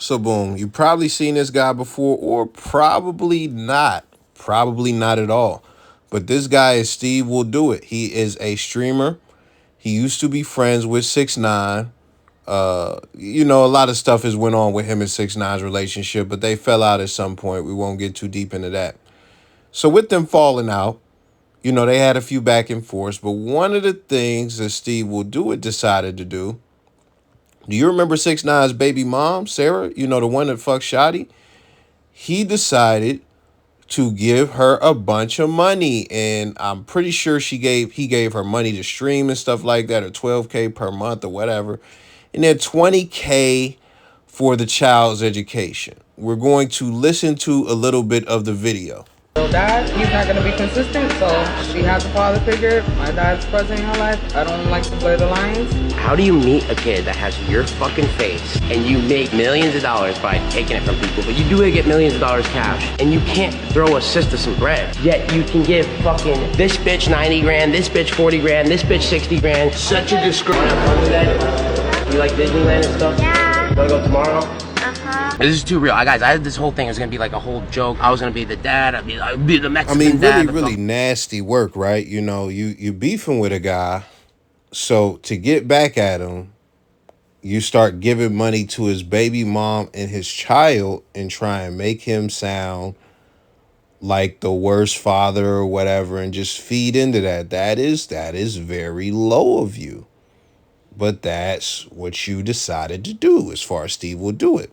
So boom, you probably seen this guy before or probably not. Probably not at all. But this guy is Steve Will Do It. He is a streamer. He used to be friends with 6ix9ine. A lot of stuff has went on with him and 6ix9ine's relationship, but they fell out at some point. We won't get too deep into that. So with them falling out, they had a few back and forths, but one of the things that Steve Will Do It decided to do you remember 6ix9ine's baby mom, Sarah? The one that fucked Shotty? He decided to give her a bunch of money, and I'm pretty sure he gave her money to stream and stuff like that, or 12K per month or whatever, and then 20K for the child's education. We're going to listen to a little bit of the video. Dad, he's not going to be consistent, so she has a father figure. My dad's present in her life. I don't like to blur the lines. How do you meet a kid that has your fucking face and you make millions of dollars by taking it from people, but you do get millions of dollars cash, and you can't throw a sister some bread, yet you can give fucking this bitch 90 grand, this bitch 40 grand, this bitch 60 grand. Such a disgrace. You like Disneyland and stuff? Yeah. You wanna go tomorrow? This is too real. Guys, I had this whole thing. It was going to be like a whole joke. I was going to be the dad. I'd be the Mexican dad. Really nasty work, right? You beefing with a guy. So to get back at him, you start giving money to his baby mom and his child and try and make him sound like the worst father or whatever, and just feed into that. That is very low of you. But that's what you decided to do as far as Steve Will Do It.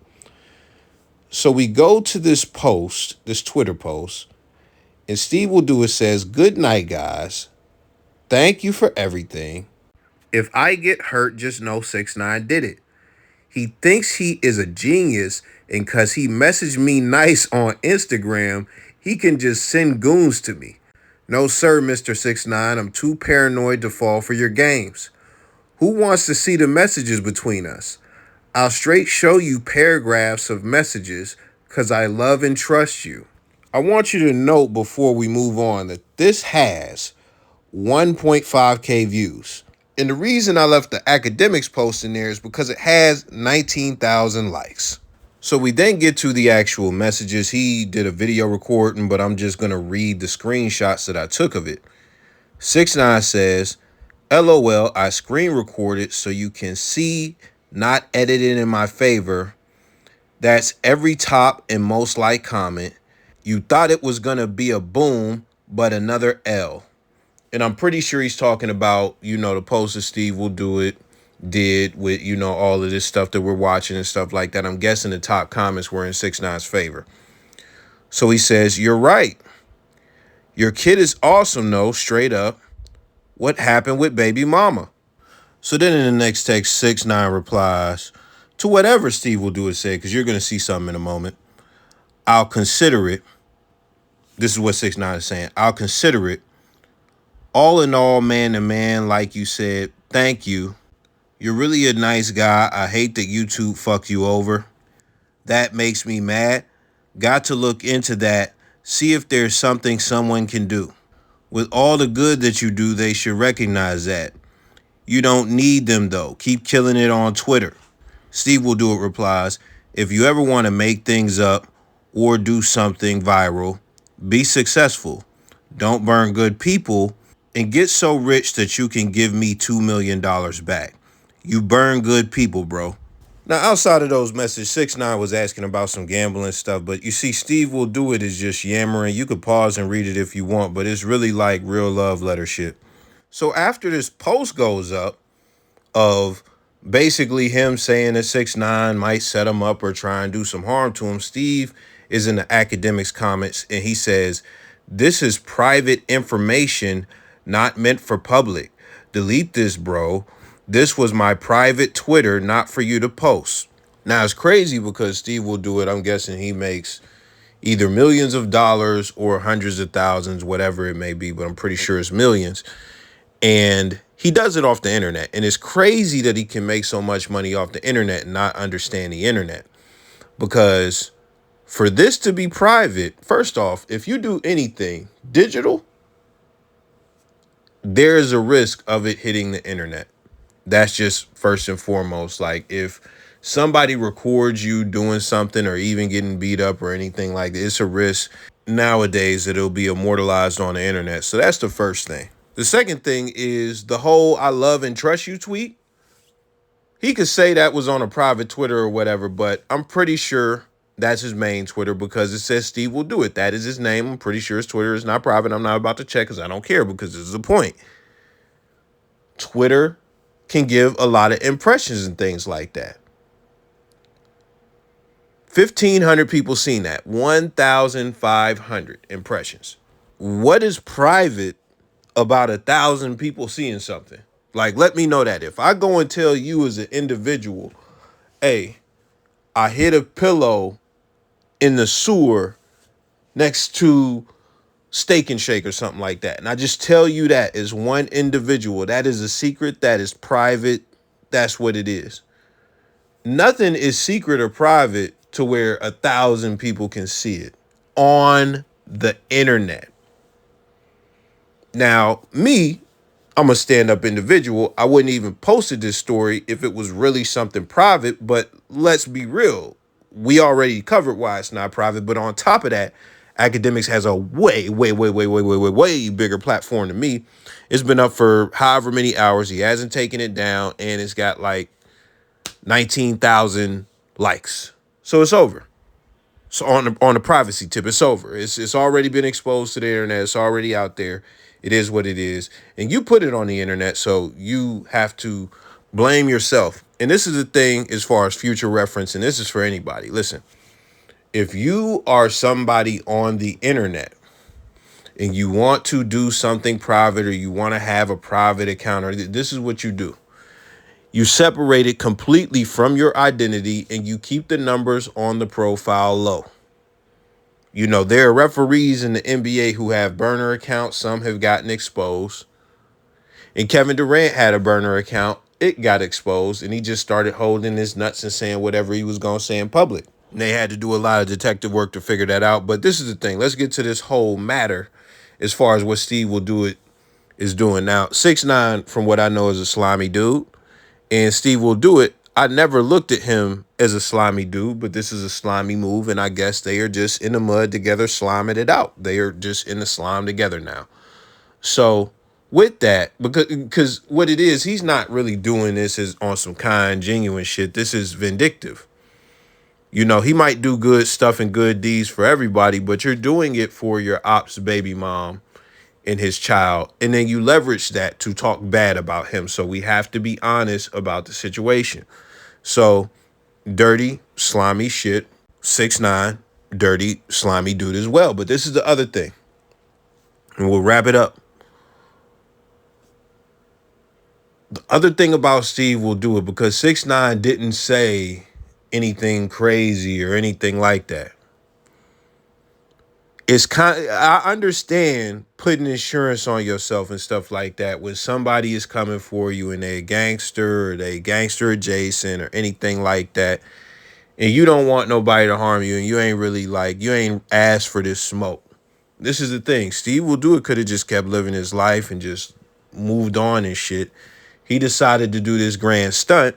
So we go to this post, this Twitter post, and Steve Will Do It says, "Good night, guys. Thank you for everything. If I get hurt, just know 6ix9ine did it. He thinks he is a genius, and because he messaged me nice on Instagram, he can just send goons to me. No, sir, Mr. 6ix9ine, I'm too paranoid to fall for your games. Who wants to see the messages between us? I'll straight show you paragraphs of messages because I love and trust you." I want you to note before we move on that this has 1.5K views. And the reason I left the academics post in there is because it has 19,000 likes. So we then get to the actual messages. He did a video recording, but I'm just going to read the screenshots that I took of it. 6ix9ine says, "LOL, I screen recorded so you can see, not edited in my favor. That's every top and most like comment. You thought it was going to be a boom, but another L." And I'm pretty sure he's talking about, the post that Steve Will Do It did with, all of this stuff that we're watching and stuff like that. I'm guessing the top comments were in 6ix9ine's favor. So he says, "You're right. Your kid is awesome, though, straight up. What happened with baby mama?" So then in the next text, 6ix9ine replies to whatever Steve Will Do It said, because you're going to see something in a moment. "I'll consider it." This is what 6ix9ine is saying. "I'll consider it. All in all, man to man, like you said, thank you. You're really a nice guy. I hate that YouTube fucked you over. That makes me mad. Got to look into that. See if there's something someone can do. With all the good that you do, they should recognize that. You don't need them, though. Keep killing it on Twitter." Steve Will Do It replies, "If you ever want to make things up or do something viral, be successful. Don't burn good people and get so rich that you can give me $2 million back. You burn good people, bro." Now, outside of those messages, 6ix9ine was asking about some gambling stuff, but you see, Steve Will Do It is just yammering. You could pause and read it if you want, but it's really like real love letter shit. So after this post goes up of basically him saying that 6ix9ine might set him up or try and do some harm to him, Steve is in the academics comments, and he says, "This is private information, not meant for public. Delete this, bro. This was my private Twitter, not for you to post." Now, it's crazy because Steve Will Do It, I'm guessing he makes either millions of dollars or hundreds of thousands, whatever it may be, but I'm pretty sure it's millions. And he does it off the internet. And it's crazy that he can make so much money off the internet and not understand the internet. Because for this to be private, first off, if you do anything digital, there is a risk of it hitting the internet. That's just first and foremost. Like if somebody records you doing something or even getting beat up or anything like that, it's a risk nowadays that it'll be immortalized on the internet. So that's the first thing. The second thing is the whole "I love and trust you" tweet. He could say that was on a private Twitter or whatever, but I'm pretty sure that's his main Twitter because it says Steve Will Do It. That is his name. I'm pretty sure his Twitter is not private. I'm not about to check because I don't care, because this is the point. Twitter can give a lot of impressions and things like that. 1,500 people seen that. 1,500 impressions. What is private about 1,000 people seeing something? Like, let me know that. If I go and tell you as an individual, hey, I hit a pillow in the sewer next to Steak and Shake or something like that, and I just tell you that as one individual, that is a secret, that is private, that's what it is. Nothing is secret or private to where 1,000 people can see it on the internet. Now, me, I'm a stand-up individual. I wouldn't even posted this story if it was really something private, but let's be real. We already covered why it's not private, but on top of that, Academics has a way bigger platform than me. It's been up for however many hours. He hasn't taken it down, and it's got like 19,000 likes. So it's over. So on the privacy tip, it's over. It's already been exposed to the internet. It's already out there. It is what it is. And you put it on the internet, so you have to blame yourself. And this is the thing as far as future reference, and this is for anybody. Listen, if you are somebody on the internet and you want to do something private, or you want to have a private account, or this is what you do. You separate it completely from your identity and you keep the numbers on the profile low. You know, there are referees in the NBA who have burner accounts. Some have gotten exposed. And Kevin Durant had a burner account. It got exposed, and he just started holding his nuts and saying whatever he was going to say in public. And they had to do a lot of detective work to figure that out. But this is the thing. Let's get to this whole matter as far as what Steve Will Do It is doing. Now, 6ix9ine, from what I know, is a slimy dude. And Steve Will Do It, I never looked at him as a slimy dude, but this is a slimy move, and I guess they are just in the mud together, sliming it out. They are just in the slime together now. So with that, because what it is, he's not really doing this as on some kind, genuine shit. This is vindictive. You know, he might do good stuff and good deeds for everybody, but you're doing it for your ops baby mom and his child. And then you leverage that to talk bad about him. So we have to be honest about the situation. So dirty, slimy shit. 6ix9ine, dirty, slimy dude as well. But this is the other thing. And we'll wrap it up. The other thing about Steve Will Do It, because 6ix9ine didn't say anything crazy or anything like that. It's I understand putting insurance on yourself and stuff like that when somebody is coming for you and they're a gangster or they gangster adjacent or anything like that, and you don't want nobody to harm you, and you ain't really you ain't asked for this smoke. This is the thing. Steve Will Do It could have just kept living his life and just moved on and shit. He decided to do this grand stunt.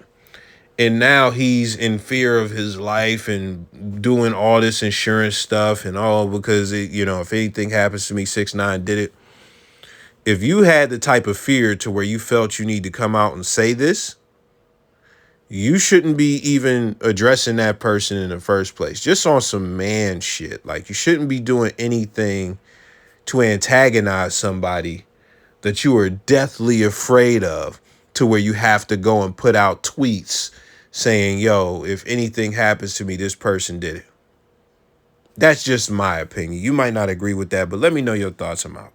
And now he's in fear of his life and doing all this insurance stuff and all because, if anything happens to me, 6ix9ine did it. If you had the type of fear to where you felt you need to come out and say this, you shouldn't be even addressing that person in the first place. Just on some man shit. Like, you shouldn't be doing anything to antagonize somebody that you are deathly afraid of, to where you have to go and put out tweets saying, yo, if anything happens to me, this person did it. That's just my opinion. You might not agree with that, but let me know your thoughts. I'm out.